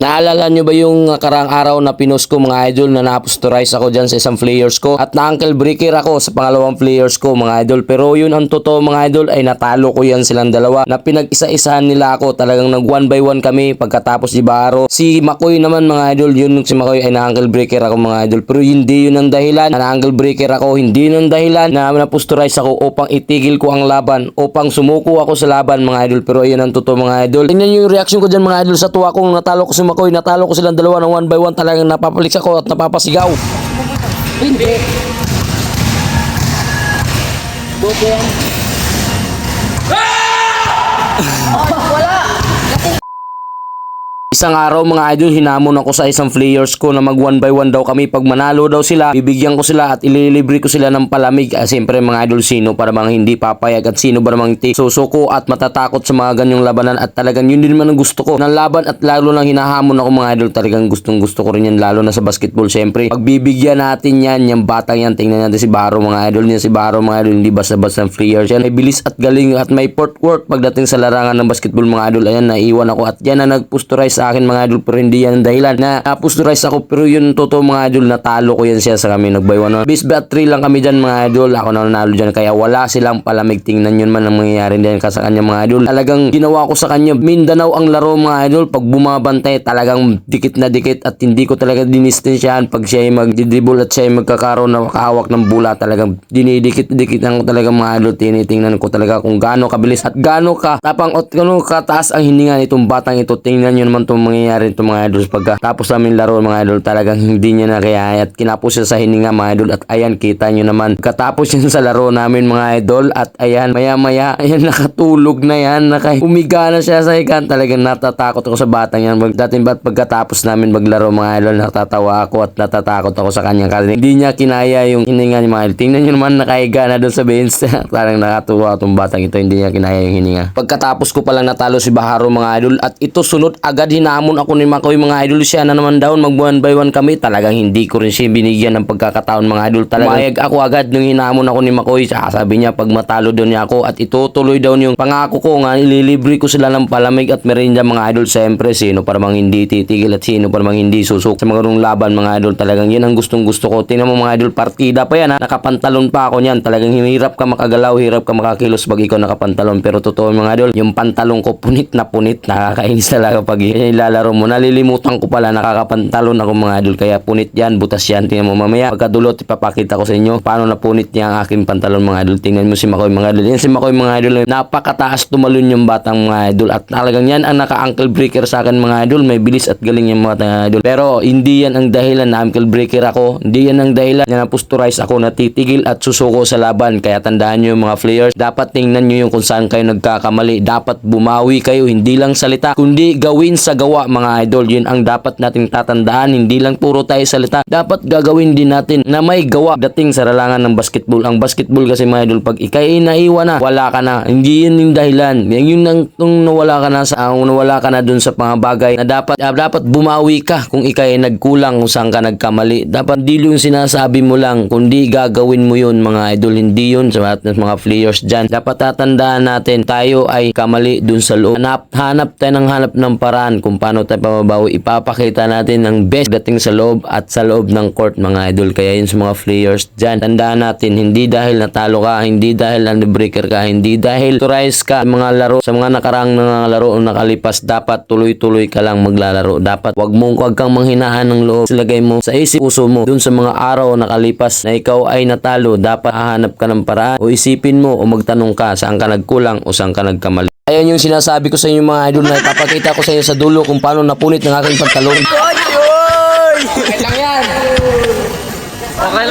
Naalala nyo ba yung karang araw na pinost ko mga idol na na-posterize ako dyan sa isang players ko at na-ankle breaker ako sa pangalawang players ko mga idol, pero yun ang totoo mga idol ay natalo ko yan silang dalawa na pinag-isa-isahan nila ako, talagang nag 1 by 1 kami pagkatapos si Baro. Si Makoy naman mga idol, yun si Makoy ay na-ankle breaker ako mga idol, pero hindi yun ang dahilan na na-ankle breaker ako, hindi yun ang dahilan na na-posterize ako upang itigil ko ang laban, upang sumuko ako sa laban mga idol, pero yun ang totoo mga idol. Tingnan yung reaction ko dyan mga idol sa tuwa kong natalo ko si Makoy, natalo ko silang dalawa ng 1 by 1, talagang napapaliks ako at napapasigaw. Hindi. Bobo yan. Wala. Isang araw mga idol, hinamon ako sa isang players ko na mag 1 by 1 daw kami. Pag manalo daw sila, bibigyan ko sila at ililibre ko sila ng palamig. Siyempre mga idol, sino para bang hindi papayag at sino ba namang susuko at matatakot sa mga ganyong labanan, at talagang yun din naman ang gusto ko ng laban, at lalo lang hinahamon ako mga idol. Talagang gustong gusto ko rin yan, lalo na sa basketball. Siyempre pagbibigyan natin yan, yung batang yan. Tingnan natin si Baro mga idol, yan si Baro mga idol, hindi basta-basta ng players yan, ay bilis at galing at may footwork pagdating sa larangan ng basketball mga idol. Ayan, naiwan ako at yan na nag-posterize sa akin mga idol, pero hindi yan dahilan na na-posterize ako, pero yun totoo mga idol, natalo ko yan siya sa kami, nag by 1. Base bet 3 lang kami dyan mga idol, ako na nanalo dyan, kaya wala silang palamig. Tingnan yun man ang mangyayari din sa kanya mga idol. Talagang ginawa ko sa kanya Mindanao ang laro mga idol, pag bumabantay talagang dikit na dikit at hindi ko talaga dinistensyahan. Pag siya ay magdidribble at siya ay magkakaroon na makahawak ng bola, talagang dinidikit-dikit ang talagang mga idol. Tinitingnan ko talaga kung gaano kabilis at gaano ka tapang at gaano kataas ang hininga nitong batang ito. Tingnan nyo naman itong mangyayari ito mga idol. Pagkatapos namin laro mga idol, talagang hindi niya na kaya at kinapos siya sa hininga mga idol, at ayan, kita nyo naman pagkatapos yan sa laro namin mga idol, at ayan, maya maya ayan, nakatulog na yan, umiga na siya sa higaan. Talagang natatakot ako sa batang yan. Pagkatapos namin maglaro mga idol, natatawa ako at natatakot ako sa kanya kasi hindi niya kinaya yung hininga ni mga idol. Tingnan nyo naman, nakahiga na doon sa bench. Parang nakatuwa itong batang ito, hindi niya kinaya yung hininga. Pagkatapos ko palang natalo si Baro mga idol, at ito sunod agad hinamon ako ni Makoy mga idol. Siya na naman daw, mag 1 by 1 kami. Talagang hindi ko rin siya binigyan ng pagkakataon mga idol. Talagang mayag ako agad nung hinamon ako ni Makoy. Sabi niya pag matalo daw niya ako at itutuloy daw yung pangako ko nga, ililibre ko sila ng palamig at merinda mga idol. Siyempre sino para mang hindi titigil at sino para mang hindi susuk sa mga laban mga idol. Talagang yun ang gustong gusto ko. Tingnan mo mga idol, partida pa yan ha, nakapantalon pa ako niyan. Talagang hirap ka makagalaw, hirap ka makakilos pag ikaw nakapantalon. Pero totoo mga idol, yung pantalon ko punit, nakakainis talaga pag ilalaro mo. Nalilimutan ko pala, nakakapantalon ako mga idol, kaya punit yan, butas yan. Tingnan mo mamaya pagkadulot, ipapakita ko sa inyo paano na punit niya ang aking pantalon mga idol. Tingnan mo si Makoy mga idol, yan si Makoy mga idol, napakataas tumalon yung batang mga idol, at talagang yan ang naka-ankle breaker sa akin mga idol. May bilis at galing yung mga idol, pero hindi yan ang dahilan na ankle breaker ako, hindi yan ang dahilan na posterize ako, natitigil at susuko sa laban. Kaya tandaan nyo mga players, dapat tingnan nyo yung kung saan kayo nagkakamali, dapat bumawi kayo, hindi lang salita kundi gawin sa gawa mga idol. Yun ang dapat nating tatandaan, hindi lang puro tayo salita, dapat gagawin din natin na may gawa dating sa larangan ng basketball. Ang basketball kasi mga idol, pag ikay naiwan na, wala ka na, hindi yun yung dahilan. Yun ang nawala ka na sa nawala ka na dun sa mga bagay na dapat bumawi ka kung ikay nagkulang, kung saan ka nagkamali. Dapat di yung sinasabi mo lang, kundi gagawin mo yun mga idol. Hindi yun sa mga players dyan. Dapat tatandaan natin, tayo ay kamali dun sa loob. Hanap tayo ng paraan kung paano tayo pababawi. Ipapakita natin ang best dating sa loob at sa loob ng court mga idol. Kaya yun sa mga players dyan, tandaan natin, hindi dahil natalo ka, hindi dahil breaker ka, hindi dahil turais ka mga laro, sa mga nakarang laro o nakalipas, dapat tuloy-tuloy ka lang maglalaro. Dapat wag kang manghinaan ng loob. Silagay mo sa isip puso mo dun sa mga araw nakalipas na ikaw ay natalo, dapat hahanap ka ng paraan o isipin mo o magtanong ka saan ka nagkulang o saan ka nagkamali. Ayan yung sinasabi ko sa inyo mga idol, na ipapakita ko sa inyo sa dulo kung paano napunit ng aking pantalon. Okay lang yan. Okay lang.